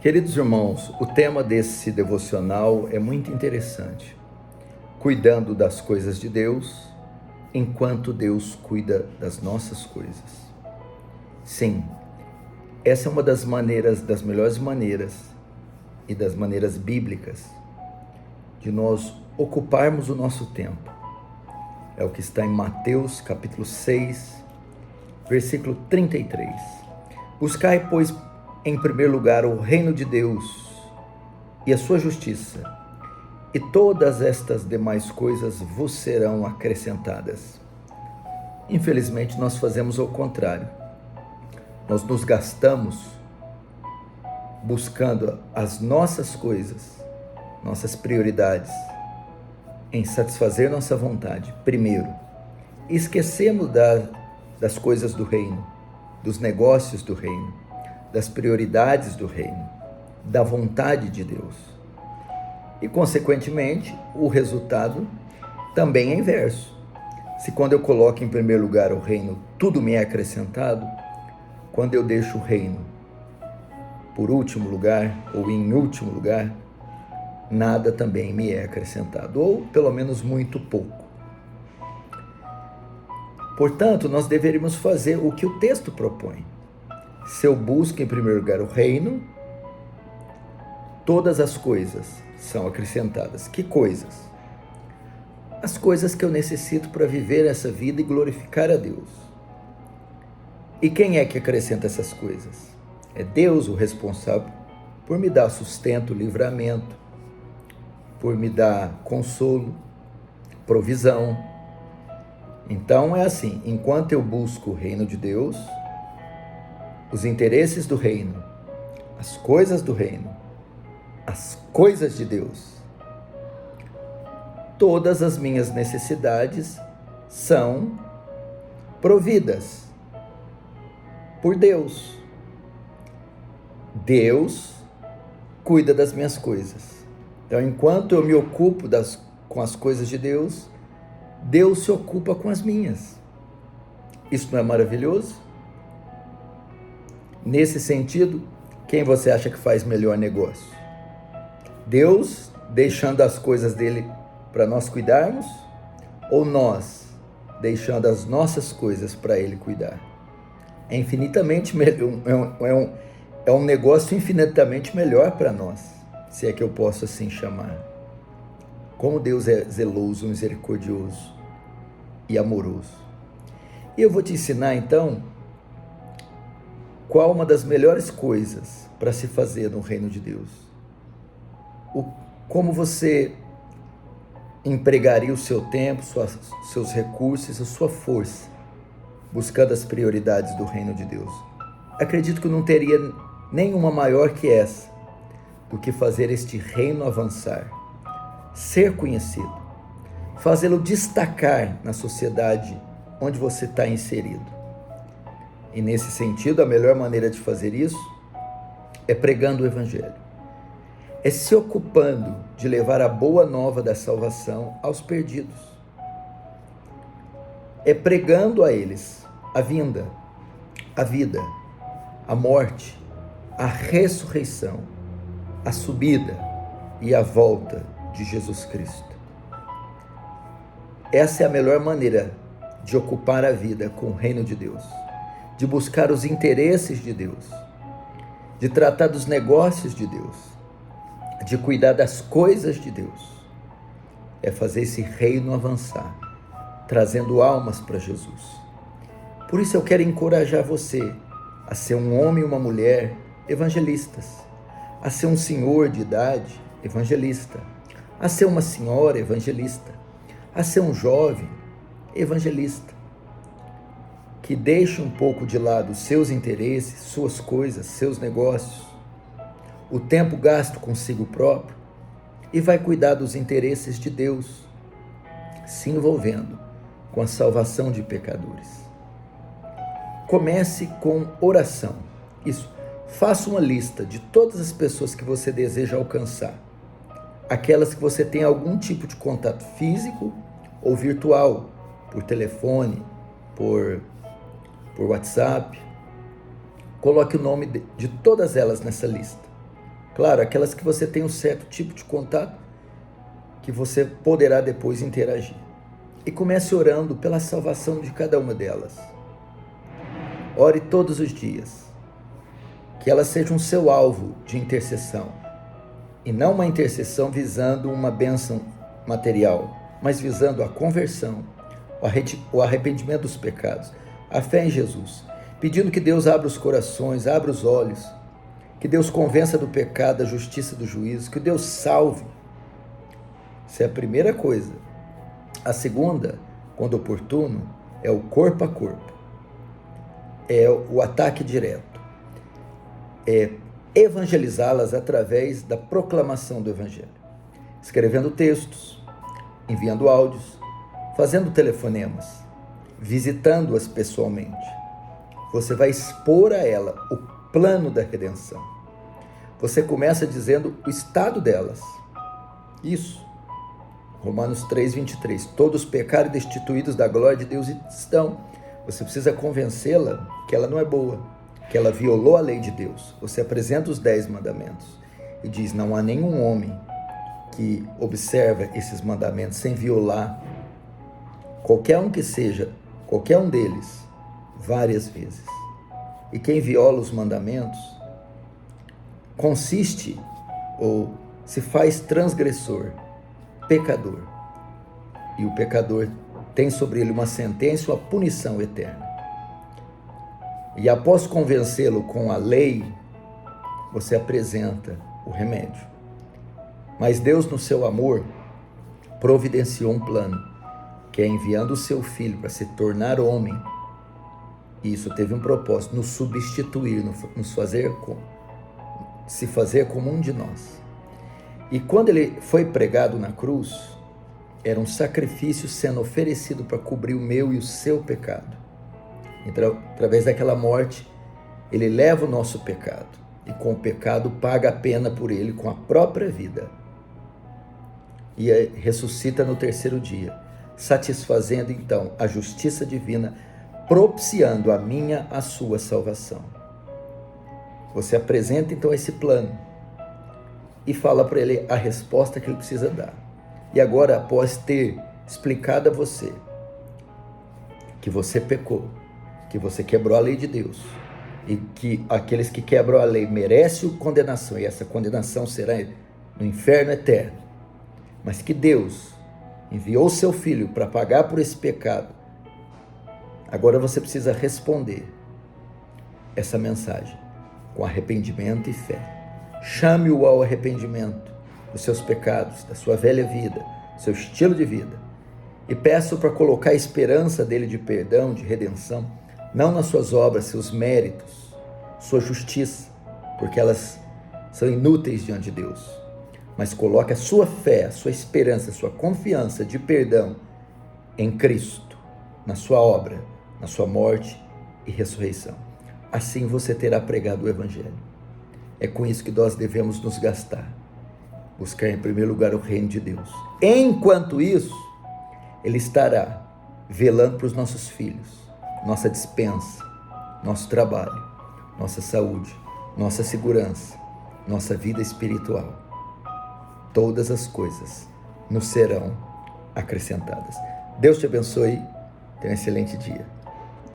Queridos irmãos, o tema desse devocional é muito interessante. Cuidando das coisas de Deus, enquanto Deus cuida das nossas coisas. Sim, essa é uma das melhores maneiras e das maneiras bíblicas de nós ocuparmos o nosso tempo. É o que está em Mateus capítulo 6, versículo 33. Buscai, pois, em primeiro lugar o reino de Deus e a sua justiça, e todas estas demais coisas vos serão acrescentadas. Infelizmente, nós fazemos o contrário. Nós nos gastamos buscando as nossas coisas, nossas prioridades, em satisfazer nossa vontade, primeiro. E esquecemos das coisas do reino, dos negócios do reino, das prioridades do reino, da vontade de Deus. E, consequentemente, o resultado também é inverso. Se quando eu coloco em primeiro lugar o reino, tudo me é acrescentado, quando eu deixo o reino por último lugar, ou em último lugar, nada também me é acrescentado, ou pelo menos muito pouco. Portanto, nós deveríamos fazer o que o texto propõe. Se eu busco em primeiro lugar o reino, todas as coisas são acrescentadas. Que coisas? As coisas que eu necessito para viver essa vida e glorificar a Deus. E quem é que acrescenta essas coisas? É Deus o responsável por me dar sustento, livramento, por me dar consolo, provisão. Então é assim, enquanto eu busco o reino de Deus, os interesses do reino, as coisas do reino, as coisas de Deus, todas as minhas necessidades são providas por Deus. Deus cuida das minhas coisas. Então, enquanto eu me ocupo com as coisas de Deus, Deus se ocupa com as minhas. Isso não é maravilhoso? Nesse sentido, quem você acha que faz melhor negócio? Deus deixando as coisas dele para nós cuidarmos, ou nós deixando as nossas coisas para ele cuidar? É infinitamente melhor, é um negócio infinitamente melhor para nós, se é que eu posso assim chamar. Como Deus é zeloso, misericordioso e amoroso. E eu vou te ensinar então qual uma das melhores coisas para se fazer no reino de Deus. Como você empregaria o seu tempo, seus recursos, a sua força, buscando as prioridades do reino de Deus. Acredito que não teria nenhuma maior que essa, do que fazer este reino avançar, ser conhecido, fazê-lo destacar na sociedade onde você está inserido. E nesse sentido, a melhor maneira de fazer isso é pregando o Evangelho. É se ocupando de levar a boa nova da salvação aos perdidos. É pregando a eles a vinda, a vida, a morte, a ressurreição, a subida e a volta de Jesus Cristo. Essa é a melhor maneira de ocupar a vida com o reino de Deus, de buscar os interesses de Deus, de tratar dos negócios de Deus, de cuidar das coisas de Deus. É fazer esse reino avançar, trazendo almas para Jesus. Por isso eu quero encorajar você a ser um homem e uma mulher evangelistas, a ser um senhor de idade evangelista, a ser uma senhora evangelista, a ser um jovem evangelista, que deixe um pouco de lado seus interesses, suas coisas, seus negócios, o tempo gasto consigo próprio, e vai cuidar dos interesses de Deus, se envolvendo com a salvação de pecadores. Comece com oração. Isso, faça uma lista de todas as pessoas que você deseja alcançar, aquelas que você tem algum tipo de contato físico ou virtual, por telefone, por WhatsApp. Coloque o nome de todas elas nessa lista. Claro, aquelas que você tem um certo tipo de contato que você poderá depois interagir. E comece orando pela salvação de cada uma delas. Ore todos os dias. Que elas sejam seu alvo de intercessão. E não uma intercessão visando uma bênção material, mas visando a conversão, o arrependimento dos pecados, a fé em Jesus. Pedindo que Deus abra os corações, abra os olhos, que Deus convença do pecado, da justiça, do juízo, que Deus salve. Essa é a primeira coisa. A segunda, quando oportuno, é o corpo a corpo. É o ataque direto. É evangelizá-las através da proclamação do Evangelho. Escrevendo textos, enviando áudios, fazendo telefonemas, visitando-as pessoalmente. Você vai expor a ela o plano da redenção. Você começa dizendo o estado delas. Isso. Romanos 3:23. Todos pecaram e destituídos da glória de Deus estão. Você precisa convencê-la que ela não é boa, que ela violou a lei de Deus. Você apresenta os 10 mandamentos e diz: não há nenhum homem que observa esses mandamentos sem violar, qualquer um que seja, qualquer um deles, várias vezes. E quem viola os mandamentos consiste ou se faz transgressor, pecador. E o pecador tem sobre ele uma sentença, uma punição eterna. E após convencê-lo com a lei, você apresenta o remédio. Mas Deus, no seu amor, providenciou um plano, que é enviando o seu Filho para se tornar homem. E isso teve um propósito, nos substituir, se fazer como um de nós. E quando ele foi pregado na cruz, era um sacrifício sendo oferecido para cobrir o meu e o seu pecado. Então, através daquela morte, ele leva o nosso pecado e com o pecado paga a pena por ele com a própria vida. E ressuscita no terceiro dia, satisfazendo então a justiça divina, propiciando a minha, a sua salvação. Você apresenta então esse plano e fala para ele a resposta que ele precisa dar. E agora, após ter explicado a você que você pecou, que você quebrou a lei de Deus e que aqueles que quebram a lei merecem condenação, e essa condenação será no inferno eterno, mas que Deus enviou seu Filho para pagar por esse pecado, agora você precisa responder essa mensagem com arrependimento e fé. Chame-o ao arrependimento dos seus pecados, da sua velha vida, seu estilo de vida, e peço para colocar a esperança dele de perdão, de redenção, não nas suas obras, seus méritos, sua justiça, porque elas são inúteis diante de Deus, mas coloque a sua fé, a sua esperança, a sua confiança de perdão em Cristo, na sua obra, na sua morte e ressurreição. Assim você terá pregado o Evangelho. É com isso que nós devemos nos gastar. Buscar em primeiro lugar o reino de Deus. Enquanto isso, Ele estará velando para os nossos filhos, nossa despensa, nosso trabalho, nossa saúde, nossa segurança, nossa vida espiritual. Todas as coisas nos serão acrescentadas. Deus te abençoe. Tenha um excelente dia.